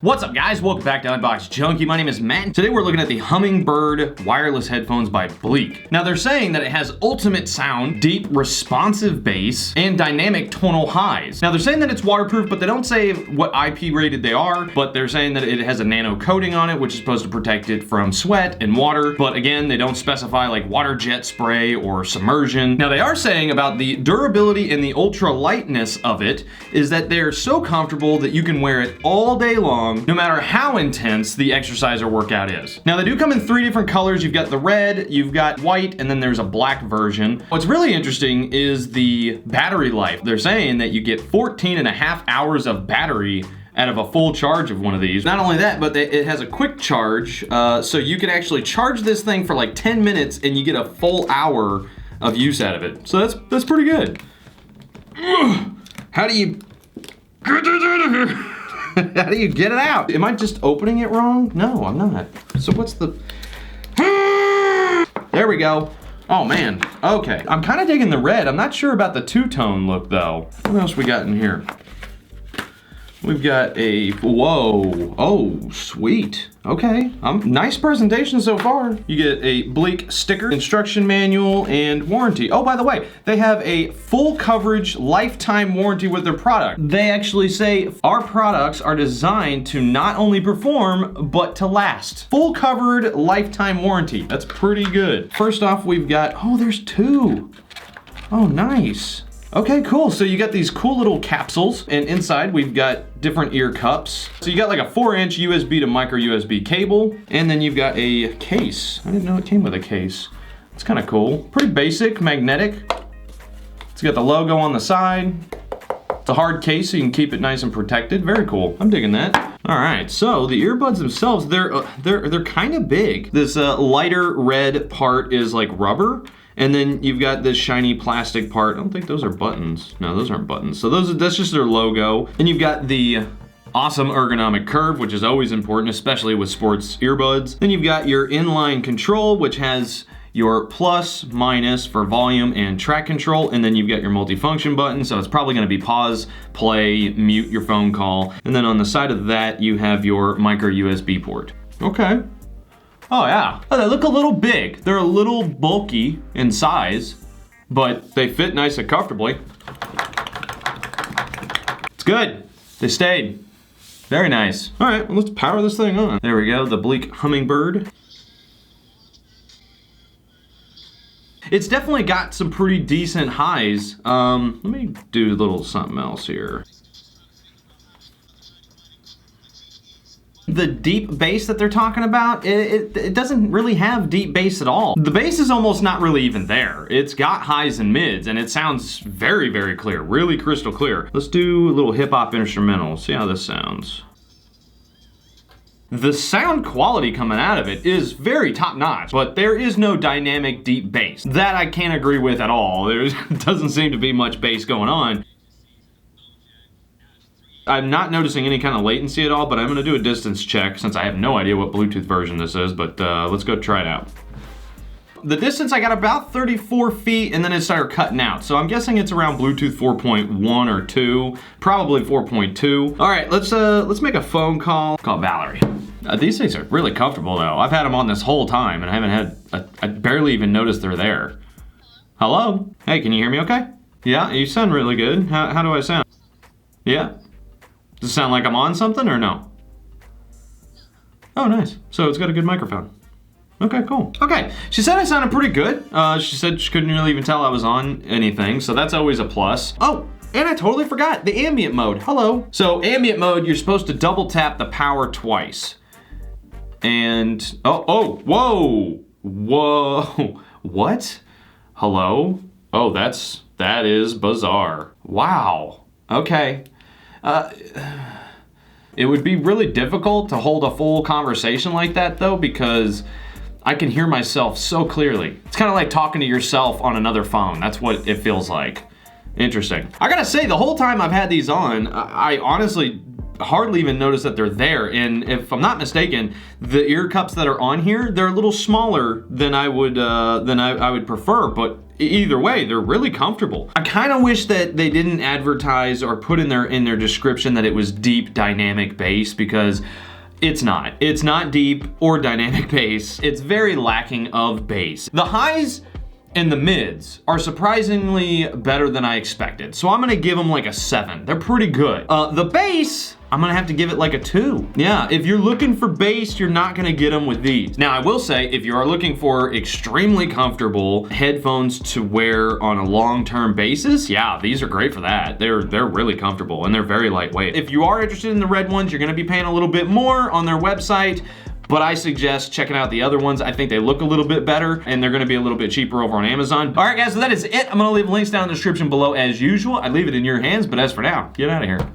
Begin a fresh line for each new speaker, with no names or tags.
What's up guys, welcome back to Unbox Junkie. My name is Matt. Today we're looking at the Hummingbird wireless headphones by Bliiq. Now they're saying that it has ultimate sound, deep responsive bass, and dynamic tonal highs. Now they're saying that it's waterproof, but they don't say what IP rated they are, but they're saying that it has a nano coating on it, which is supposed to protect it from sweat and water. But again, they don't specify like water jet spray or submersion. Now they are saying about the durability and the ultra lightness of it is that they're so comfortable that you can wear it all day long, no matter how intense the exercise or workout is. Now they do come in 3 different colors. You've got the red, you've got white, and then there's a black version. What's really interesting is the battery life. They're saying that you get 14.5 hours of battery out of a full charge of one of these. Not only that, but it has a quick charge, so you can actually charge this thing for like 10 minutes and you get a full hour of use out of it. So that's pretty good. How do you how do you get it out? Am I just opening it wrong? No, I'm not. So what's the... There we go. Oh man, okay. I'm kind of digging the red. I'm not sure about the two-tone look though. What else we got in here? We've got a, whoa, oh, sweet. Okay, nice presentation so far. You get a Bliiq sticker, instruction manual, and warranty. Oh, by the way, they have a full coverage lifetime warranty with their product. They actually say our products are designed to not only perform, but to last. Full covered lifetime warranty. That's pretty good. First off, we've got, oh, there's 2. Oh, nice. Okay, cool. So you got these cool little capsules, and inside we've got different ear cups. So you got like a 4-inch USB to micro USB cable, and then you've got a case. I didn't know it came with a case. It's kind of cool. Pretty basic, magnetic. It's got the logo on the side. It's a hard case so you can keep it nice and protected. Very cool. I'm digging that. All right, so the earbuds themselves, they're kind of big. This lighter red part is like rubber. And then you've got this shiny plastic part. I don't think those are buttons. No, those aren't buttons. So that's just their logo. And you've got the awesome ergonomic curve, which is always important, especially with sports earbuds. Then you've got your inline control, which has your plus, minus for volume and track control. And then you've got your multifunction button. So it's probably gonna be pause, play, mute your phone call. And then on the side of that, you have your micro USB port. Okay. Oh yeah, oh, they look a little big. They're a little bulky in size, but they fit nice and comfortably. It's good, they stayed. Very nice. All right, well, let's power this thing on. There we go, the Bliiq Hummingbird. It's definitely got some pretty decent highs. Let me do a little something else here. The deep bass that they're talking about, it doesn't really have deep bass at all. The bass is almost not really even there. It's got highs and mids, and it sounds very, very clear, really crystal clear. Let's do a little hip hop instrumental, see how this sounds. The sound quality coming out of it is very top notch, but there is no dynamic deep bass. That I can't agree with at all. There doesn't seem to be much bass going on. I'm not noticing any kind of latency at all, but I'm gonna do a distance check since I have no idea what Bluetooth version this is, but let's go try it out. The distance, I got about 34 feet and then it started cutting out. So I'm guessing it's around Bluetooth 4.1 or 2, probably 4.2. All right, let's make a phone call. Call Valerie. These things are really comfortable though. I've had them on this whole time and I haven't had, I barely even noticed they're there. Hello? Hey, can you hear me okay? Yeah, you sound really good. How do I sound? Yeah. Does it sound like I'm on something or no? Oh, nice. So it's got a good microphone. Okay, cool. Okay, she said I sounded pretty good. She said she couldn't really even tell I was on anything, so that's always a plus. Oh, and I totally forgot, the ambient mode. Hello. So ambient mode, you're supposed to double tap the power twice. And, whoa, what? Hello? Oh, that is bizarre. Wow, okay. It would be really difficult to hold a full conversation like that though, because I can hear myself so clearly. It's kind of like talking to yourself on another phone. That's what it feels like. Interesting. I gotta say, the whole time I've had these on, I honestly hardly even notice that they're there. And if I'm not mistaken, the ear cups that are on here, they're a little smaller than I would prefer, but either way, they're really comfortable. I kind of wish that they didn't advertise or put in their description that it was deep dynamic bass, because it's not. It's not deep or dynamic bass. It's very lacking of bass. The highs and the mids are surprisingly better than I expected. So I'm gonna give them like a 7. They're pretty good. The bass, I'm gonna have to give it like a 2. Yeah, if you're looking for bass, you're not gonna get them with these. Now, I will say, if you are looking for extremely comfortable headphones to wear on a long-term basis, yeah, these are great for that. They're really comfortable and they're very lightweight. If you are interested in the red ones, you're gonna be paying a little bit more on their website, but I suggest checking out the other ones. I think they look a little bit better and they're gonna be a little bit cheaper over on Amazon. All right, guys, so that is it. I'm gonna leave links down in the description below as usual. I'd leave it in your hands, but as for now, get out of here.